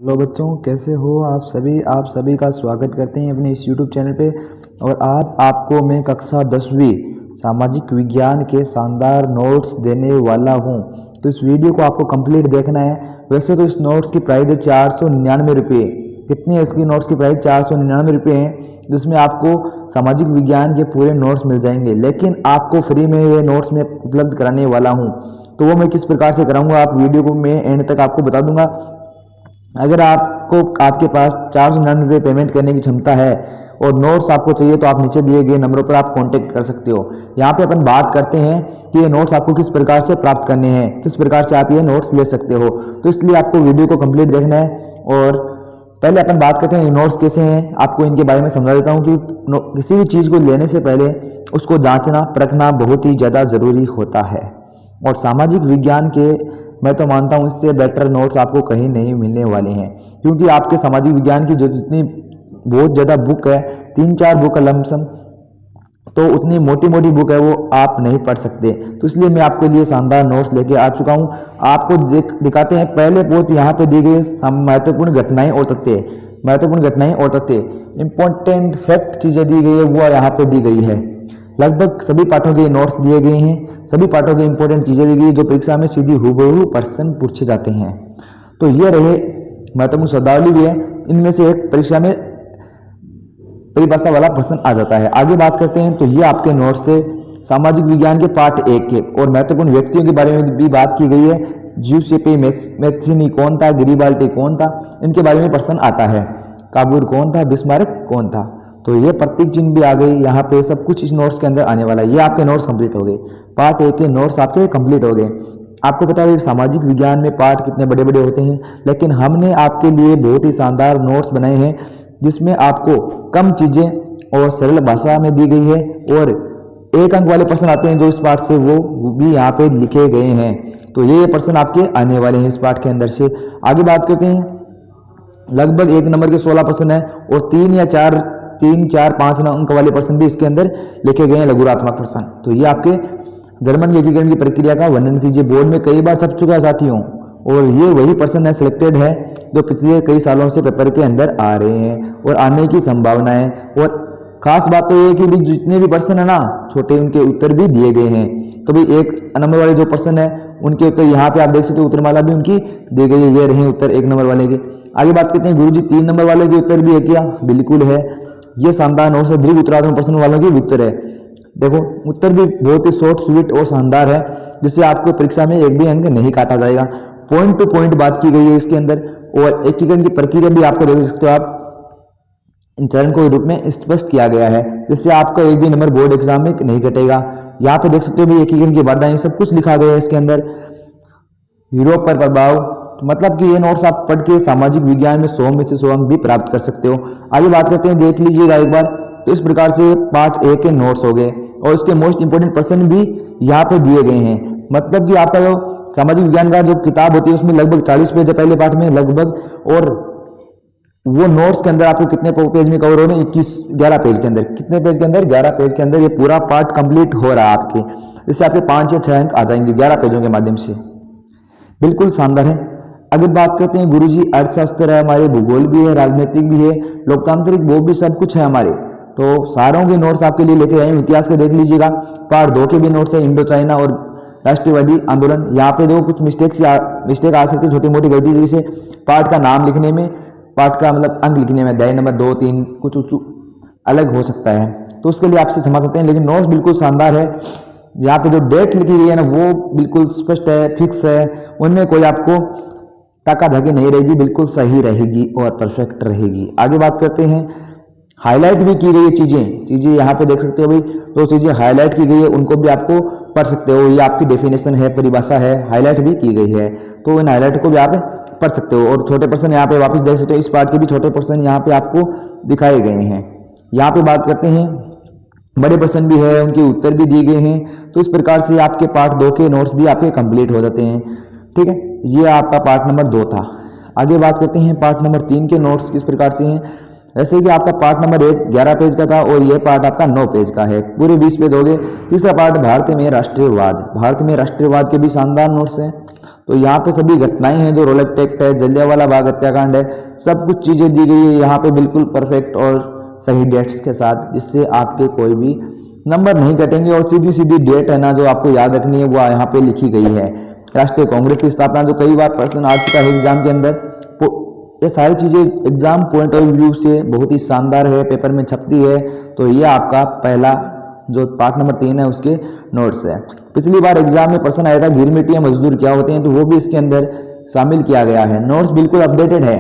Hello बच्चों, कैसे हो आप सभी का स्वागत करते हैं अपने इस YouTube चैनल पे। और आज आपको मैं कक्षा 10वीं सामाजिक विज्ञान के शानदार नोट्स देने वाला हूं। तो इस वीडियो को आपको कंप्लीट देखना है। वैसे तो इस नोट्स की प्राइस है 499 रुपये। कितनी है इसकी नोट्स की प्राइस? 499 रुपये है, जिसमें आपको सामाजिक विज्ञान के पूरे नोट्स मिल जाएंगे। लेकिन आपको फ्री में ये नोट्स मैं उपलब्ध कराने वाला हूँ। तो वो मैं किस प्रकार से कराऊंगा, आप वीडियो को मैं एंड तक आपको बता दूंगा। अगर आपके पास 499 पेमेंट करने की क्षमता है और नोट्स आपको चाहिए तो आप नीचे दिए गए नंबरों पर आप कांटेक्ट कर सकते हो। यहाँ पे अपन बात करते हैं कि ये नोट्स आपको किस प्रकार से प्राप्त करने हैं, किस प्रकार से आप ये नोट्स ले सकते हो। तो इसलिए आपको वीडियो को कंप्लीट देखना है। और पहले अपन बात करते हैं ये नोट्स कैसे हैं। आपको इनके बारे में समझा देता हूँ कि किसी भी चीज़ को लेने से पहले उसको जांचना परखना बहुत ही ज़्यादा ज़रूरी होता है। और सामाजिक विज्ञान के मैं तो मानता हूँ इससे बेटर नोट्स आपको कहीं नहीं मिलने वाले हैं, क्योंकि आपके सामाजिक विज्ञान की जो जितनी बहुत ज़्यादा बुक है, 3-4 बुक है लमसम, तो उतनी मोटी मोटी बुक है वो आप नहीं पढ़ सकते। तो इसलिए मैं आपके लिए शानदार नोट्स लेके आ चुका हूँ। आपको दिखाते हैं। पहले बहुत यहाँ पे दी गई महत्वपूर्ण घटनाएं और तथ्य, महत्वपूर्ण घटनाएं और तथ्य, इंपॉर्टेंट फैक्ट चीज़ें दी गई है वो यहाँ पे दी गई है। लगभग सभी पाठों के नोट्स दिए गए हैं, सभी पाठों की इंपॉर्टेंट चीज़ें दी गई जो परीक्षा में सीधी हूबहू प्रश्न पूछे जाते हैं। तो ये रहे महत्वपूर्ण शब्दावली भी है, इनमें से एक परीक्षा में परिभाषा वाला प्रश्न आ जाता है। आगे बात करते हैं। तो ये आपके नोट्स थे सामाजिक विज्ञान के पार्ट 1 के। और महत्वपूर्ण व्यक्तियों के बारे में भी बात की गई है। ज्यूसेपे मैत्सिनी कौन था, गरिबाल्टी कौन था, इनके बारे में प्रश्न आता है। काबूर कौन था, बिस्मार्क कौन था। तो ये प्रतीक चिन्ह भी आ गई यहाँ पे। सब कुछ इस नोट्स के अंदर आने वाला है। ये आपके नोट्स कंप्लीट हो गए, पार्ट 1 के नोट्स आपके कंप्लीट हो गए। आपको पता है सामाजिक विज्ञान में पार्ट कितने बड़े बड़े होते हैं, लेकिन हमने आपके लिए बहुत ही शानदार नोट्स बनाए हैं जिसमें आपको कम चीज़ें और सरल भाषा में दी गई है। और 1 अंक वाले प्रश्न आते हैं जो इस पार्ट से, वो भी यहाँ पे लिखे गए हैं। तो ये प्रश्न आपके आने वाले हैं इस पार्ट के अंदर से। आगे बात करते हैं। लगभग 1 नंबर के 16 प्रश्न है और 3-4-5 अंक वाले प्रश्न भी इसके अंदर लिखे गए हैं, लघुरात्मक प्रश्न। तो ये आपके जर्मन के एकीकरण की प्रक्रिया का वर्णन कीजिए। बोर्ड में कई बार छप चुका है साथियों, और ये वही प्रश्न है सिलेक्टेड है जो पिछले कई सालों से पेपर के अंदर आ रहे हैं और आने की संभावना है। और खास बात तो ये है कि भी जितने भी प्रश्न है ना छोटे, उनके उत्तर भी दिए गए हैं। तो भाई 1 नंबर वाले जो प्रश्न है उनके उत्तर यहाँ पे आप देख सकते हो, उत्तरमाला भी उनकी दी गई है। ये रहे उत्तर 1 नंबर वाले के। आगे बात करते हैं गुरुजी 3 नंबर वाले के उत्तर भी है क्या? बिल्कुल है। ये शानदार नोट्स है, दीर्घ उत्तरात्मक प्रश्न वालों के उत्तर है। देखो उत्तर भी बहुत ही शॉर्ट स्वीट और शानदार है, जिससे आपको परीक्षा में एक भी अंक नहीं काटा जाएगा। पॉइंट टू पॉइंट बात की गई है इसके अंदर। और एकीकरण की प्रक्रिया भी आपको देख सकते हो आप, इन चरण को रूप में स्पष्ट किया गया है, जिससे आपका एक भी नंबर बोर्ड एग्जाम में नहीं कटेगा। यहाँ पे देख सकते हो भी एकीकरण की बाधाएं सब कुछ लिखा गया है इसके अंदर। यूरोप पर प्रभाव, तो मतलब कि ये नोट्स आप पढ़ के सामाजिक विज्ञान में 100 में से 100 अंक भी प्राप्त कर सकते हो। आगे बात करते हैं, देख लीजिएगा एक बार। तो इस प्रकार से पार्ट 1 के नोट्स हो गए और उसके मोस्ट इंपोर्टेंट प्रश्न भी यहाँ पे दिए गए हैं। मतलब कि आपका जो सामाजिक विज्ञान का जो किताब होती है उसमें लगभग 40 पेज है पहले पार्ट में लगभग, और वो नोट्स के अंदर आपको कितने पेज में कवर हो रहे हैं? 11 पेज के अंदर। कितने पेज के अंदर? 11 पेज के अंदर ये पूरा पार्ट कंप्लीट हो रहा है आपके। इससे आपके 5 या 6 अंक आ जाएंगे 11 पेजों के माध्यम से। बिल्कुल शानदार है। अगर बात करते हैं गुरुजी, अर्थशास्त्र है हमारे, भूगोल भी है, राजनीतिक भी है, लोकतांत्रिक, वो भी सब कुछ है हमारे। तो सारों के नोट्स आपके लिए लेके आए। इतिहास के देख लीजिएगा, पार्ट 2 के भी नोट्स है, इंडो चाइना और राष्ट्रवादी आंदोलन। यहाँ पे देखो कुछ मिस्टेक आ सकती है, छोटी मोटी गलती, जैसे पार्ट का नाम लिखने में, पार्ट का मतलब अंक लिखने में, अध्याय नंबर 2, 3 कुछ अलग हो सकता है, तो उसके लिए आपसे क्षमा सकते हैं। लेकिन नोट्स बिल्कुल शानदार है। यहाँ पे जो डेट लिखी गई है ना वो बिल्कुल स्पष्ट है, फिक्स है, उनमें कोई आपको ताका धाकी नहीं रहेगी, बिल्कुल सही रहेगी और परफेक्ट रहेगी। आगे बात करते हैं। हाईलाइट भी की गई है चीज़ें यहाँ पे देख सकते हो भाई, तो चीज़ें हाईलाइट की गई है, उनको भी आपको पढ़ सकते हो। ये आपकी डेफिनेशन है, परिभाषा है, हाईलाइट भी की गई है, तो इन हाईलाइट को भी आप पढ़ सकते हो। और छोटे प्रश्न यहाँ पे वापस देख सकते हो, इस पार्ट के भी छोटे प्रश्न यहाँ पे आपको दिखाए गए हैं। यहाँ पे बात करते हैं, बड़े प्रश्न भी है, उनके उत्तर भी दिए गए हैं। तो इस प्रकार से आपके पार्ट 2 के नोट्स भी आपके कंप्लीट हो जाते हैं। ठीक है, ये आपका पार्ट नंबर 2 था। आगे बात करते हैं पार्ट नंबर 3 के नोट्स किस प्रकार से हैं। जैसे कि आपका पार्ट नंबर 1 11 पेज का था और ये पार्ट आपका 9 पेज का है, पूरे 20 पेज हो गए। तीसरा पार्ट भारत में राष्ट्रीयवाद, भारत में राष्ट्रीयवाद के भी शानदार नोट्स हैं। तो यहाँ पे सभी घटनाएं हैं, जो रोलेक्स एक्ट है, जलियांवाला बाग हत्याकांड है, सब कुछ चीज़ें दी गई है यहाँ पे बिल्कुल परफेक्ट और सही डेट्स के साथ, जिससे आपके कोई भी नंबर नहीं कटेंगे। और सीधी सीधी डेट है ना जो आपको याद रखनी है वो यहाँ पे लिखी गई है। राष्ट्रीय कांग्रेस की स्थापना, जो कई बार प्रश्न आ चुका है एग्जाम के अंदर, ये सारी चीज़ें एग्जाम पॉइंट ऑफ व्यू से बहुत ही शानदार है, पेपर में छपती है। तो ये आपका पहला जो पार्ट नंबर 3 है उसके नोट्स है। पिछली बार एग्जाम में प्रश्न आया था गिरमिटिया मजदूर क्या होते हैं, तो वो भी इसके अंदर शामिल किया गया है। नोट्स बिल्कुल अपडेटेड है,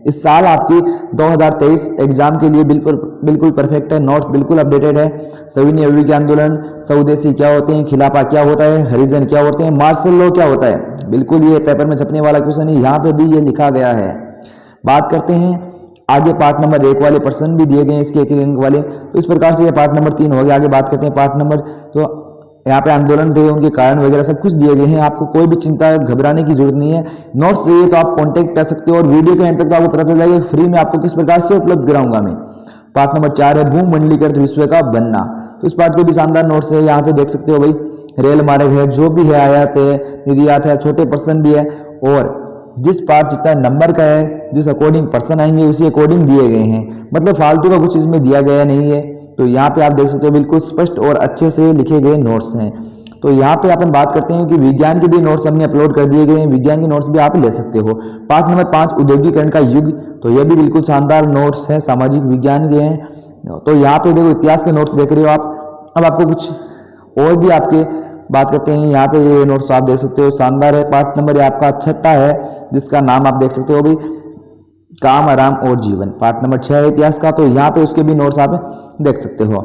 इस साल आपकी 2023 एग्जाम के लिए बिल्कुल परफेक्ट है। नोट्स बिल्कुल अपडेटेड है। सविनय अभिविज्ञान आंदोलन, स्वदेशी क्या होते हैं, खिलाफा क्या होता है, हरिजन क्या होते हैं, मार्शल लॉ क्या होता है, बिल्कुल ये पेपर में छपने वाला क्वेश्चन है, यहाँ पे भी ये लिखा गया है। बात करते हैं आगे, पार्ट नंबर 1 वाले प्रश्न भी दिए गए हैं इसके एक अंक वाले। तो इस प्रकार से ये पार्ट नंबर 3 हो गया। आगे बात करते हैं पार्ट नंबर, तो यहाँ पे आंदोलन थे, उनके कारण वगैरह सब कुछ दिए गए हैं। आपको कोई भी चिंता घबराने की जरूरत नहीं है। नोट्स चाहिए तो आप कांटेक्ट कर सकते हो, और वीडियो के अंत तक तो आपको पता चल जाएगा फ्री में आपको किस प्रकार से उपलब्ध कराऊंगा मैं। पार्ट नंबर 4 है भूमंडलीकृत विश्व का बनना। तो इस पार्ट के भी शानदार नोट्स है, यहाँ पे देख सकते हो भाई। रेल मार्ग है, जो भी है, आयात है, निर्यात है, छोटे प्रश्न भी है, और जिस पार्ट जितना नंबर का है, जिस अकॉर्डिंग पर्सन आएंगे उसी अकॉर्डिंग दिए गए हैं, मतलब फालतू का कुछ इसमें दिया गया नहीं है। तो यहाँ पे आप देख सकते हो बिल्कुल स्पष्ट और अच्छे से लिखे गए नोट्स हैं। तो यहाँ पे अपन बात करते हैं कि विज्ञान के भी नोट्स हमने अपलोड कर दिए गए हैं, विज्ञान के नोट्स भी आप ले सकते हो। पार्ट नंबर 5 औद्योगिकरण का युग, तो ये भी बिल्कुल शानदार नोट्स हैं, सामाजिक विज्ञान के हैं। तो यहाँ पे देखो इतिहास के नोट्स देख रहे हो आप। अब आपको कुछ और भी आपके बात करते हैं, यहाँ पे ये नोट्स आप देख सकते हो, शानदार है। पार्ट नंबर आपका 6 है, जिसका नाम आप देख सकते हो भी, काम, आराम और जीवन। पार्ट नंबर 6 है इतिहास का, तो यहाँ पे उसके भी नोट्स आप देख सकते हो।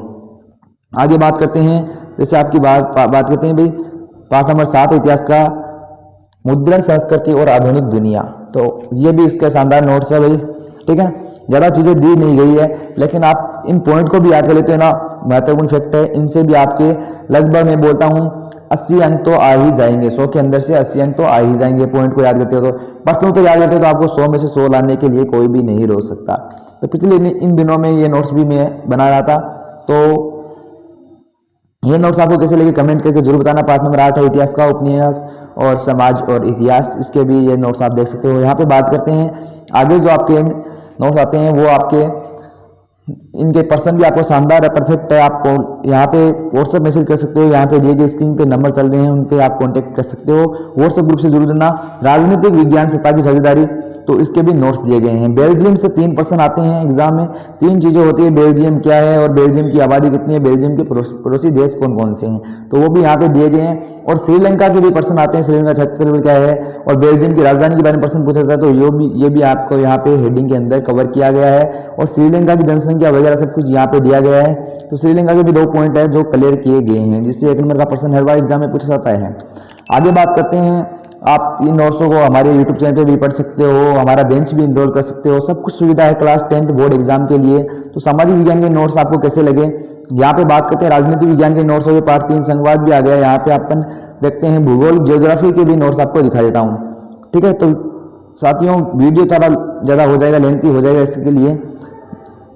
आगे बात करते हैं, जैसे आपकी बात करते हैं भाई, पार्ट नंबर 7 इतिहास का मुद्रण, संस्कृति और आधुनिक दुनिया। तो ये भी इसका शानदार नोट्स है भाई, ठीक है। ज़्यादा चीज़ें दी नहीं गई है, लेकिन आप इन पॉइंट को भी याद कर लेते हो ना, महत्वपूर्ण फैक्ट है। इनसे भी आपके लगभग मैं बोलता हूँ 80 अंक तो आ ही जाएंगे, 100 के अंदर से 80 अंक तो आ ही जाएंगे। पॉइंट को याद करते हो तो, पर्सन तो याद करते हो तो आपको 100 में से 100 लाने के लिए कोई भी नहीं रोक सकता। तो पिछले इन दिनों में ये नोट्स भी मैं बना रहा था, तो ये नोट्स आपको कैसे लगे कमेंट करके जरूर बताना। पार्ट नंबर 8 है इतिहास का, उपन्यास और समाज और इतिहास, इसके भी ये नोट्स आप देख सकते हो। यहाँ पे बात करते हैं आगे, जो आपके नोट्स आते हैं वो आपके इनके पर्सन भी आपको शानदार है, परफेक्ट है। आपको यहाँ पे व्हाट्सएप मैसेज कर सकते हो, यहाँ पे दिए गए स्क्रीन पे नंबर चल रहे हैं, उन पे आप कांटेक्ट कर सकते हो। व्हाट्सएप ग्रुप से जरूर जुड़ना। राजनीतिक विज्ञान सत्ता की साझेदारी, तो इसके भी नोट्स दिए गए हैं। बेल्जियम से 3 प्रश्न आते हैं एग्जाम में। 3 चीजें होती है, बेल्जियम क्या है, और बेल्जियम की आबादी कितनी है, बेल्जियम के पड़ोसी देश कौन कौन से हैं, तो वो भी यहाँ पे दिए गए हैं। और श्रीलंका के भी प्रश्न आते हैं, श्रीलंका क्षेत्र क्या है, और बेल्जियम की राजधानी के बारे में प्रश्न पूछा जाता है, तो ये भी आपको यहाँ पे हेडिंग के अंदर कवर किया गया है। और श्रीलंका की जनसंख्या वगैरह सब कुछ यहाँ पे दिया गया है। तो श्रीलंका के भी 2 पॉइंट है जो क्लियर किए गए हैं, जिससे 1 नंबर का प्रश्न हर बार एग्जाम में पूछा जाता है। आगे बात करते हैं, आप इन नोट्सों को हमारे YouTube चैनल पे भी पढ़ सकते हो, हमारा बेंच भी इनरोल कर सकते हो, सब कुछ सुविधा है क्लास 10th बोर्ड एग्जाम के लिए। तो सामाजिक विज्ञान के नोट्स आपको कैसे लगे, यहाँ पे बात करते हैं। राजनीति विज्ञान के नोट्स हो गए, पार्ट 3 संवाद भी आ गया। यहाँ पे अपन देखते हैं भूगोल, ज्योग्राफी के भी नोट्स आपको दिखा देता हूँ, ठीक है। तो साथियों वीडियो थोड़ा ज़्यादा हो जाएगा, लेंथी हो जाएगा, इसके लिए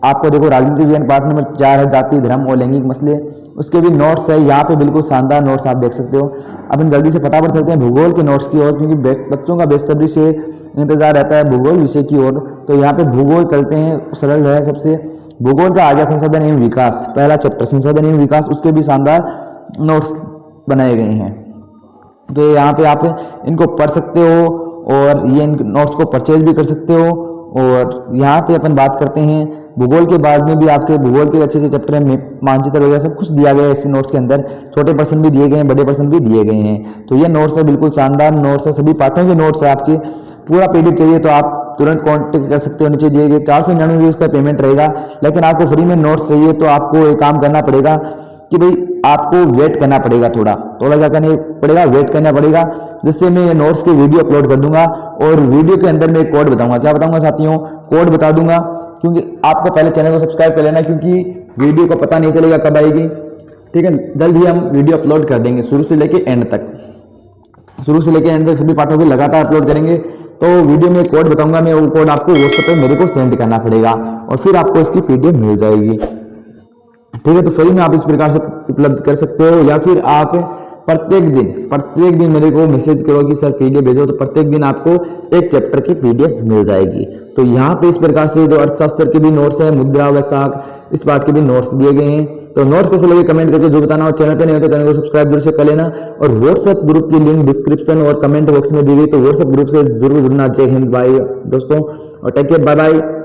आपको देखो राजनीति विज्ञान पार्ट नंबर 4 है, जाति, धर्म और लैंगिक मसले, उसके भी नोट्स है। यहाँ पे बिल्कुल शानदार नोट्स आप देख सकते हो। अब हम जल्दी से फटाफट चलते हैं भूगोल के नोट्स की ओर, क्योंकि बच्चों का बेसब्री से इंतजार रहता है भूगोल विषय की ओर। तो यहाँ पे भूगोल चलते हैं, सरल है सबसे। भूगोल का आ गया संसाधन एवं विकास, पहला चैप्टर संसाधन एवं विकास, उसके भी शानदार नोट्स बनाए गए हैं। तो यहाँ पे आप इनको पढ़ सकते हो, और ये इन नोट्स को परचेज भी कर सकते हो। और यहाँ पे अपन बात करते हैं भूगोल के बाद में भी आपके भूगोल के अच्छे चैप्टर में मानचित्र वगैरह सब कुछ दिया गया है इसके नोट्स के अंदर। छोटे प्रश्न भी दिए गए हैं, बड़े प्रश्न भी दिए गए हैं। तो ये नोट्स है, बिल्कुल शानदार नोट्स है, सभी पाठों के नोट्स है आपके। पूरा पीडीएफ चाहिए तो आप तुरंत कॉन्टेक्ट कर सकते हो, नीचे दिए गए 499 इसका पेमेंट रहेगा। लेकिन आपको फ्री में नोट्स चाहिए तो आपको एक काम करना पड़ेगा कि भाई आपको वेट करना पड़ेगा, थोड़ा क्या करना पड़ेगा, वेट करना पड़ेगा, जिससे मैं ये नोट्स की वीडियो अपलोड कर दूंगा। और वीडियो के अंदर मैं एक कोड बताऊंगा, क्या बताऊंगा साथियों, कोड बता दूंगा। क्योंकि आपको पहले चैनल को सब्सक्राइब कर लेना, क्योंकि वीडियो को पता नहीं चलेगा कब आएगी, ठीक है। जल्द ही हम वीडियो अपलोड कर देंगे, शुरू से लेके एंड तक, सभी पार्टों को लगातार अपलोड करेंगे। तो वीडियो में कोड बताऊंगा मैं, वो कोड आपको व्हाट्सएप पे मेरे को सेंड करना पड़ेगा, और फिर आपको इसकी पीडीएफ मिल जाएगी, ठीक है। तो फ्री में आप इस प्रकार से उपलब्ध कर सकते हो, या फिर आप प्रत्येक दिन मेरे को मैसेज करो कि सर पीडीएफ भेजो, तो प्रत्येक दिन आपको एक चैप्टर की पीडीएफ मिल जाएगी। तो यहाँ पे इस प्रकार से जो अर्थशास्त्र के भी नोट्स है, मुद्रा वैशाख इस पार्ट के भी नोट्स दिए गए हैं। तो नोट्स कैसे लगे कमेंट करके जो बताना, और चैनल पे नहीं हो तो चैनल को सब्सक्राइब जरूर से कर लेना, और व्हाट्सएप ग्रुप की लिंक डिस्क्रिप्शन और कमेंट बॉक्स में दी गई, तो व्हाट्सएप ग्रुप से जरूर जुड़ना। जय हिंद भाई दोस्तों, और टेक केयर, बाय बाय।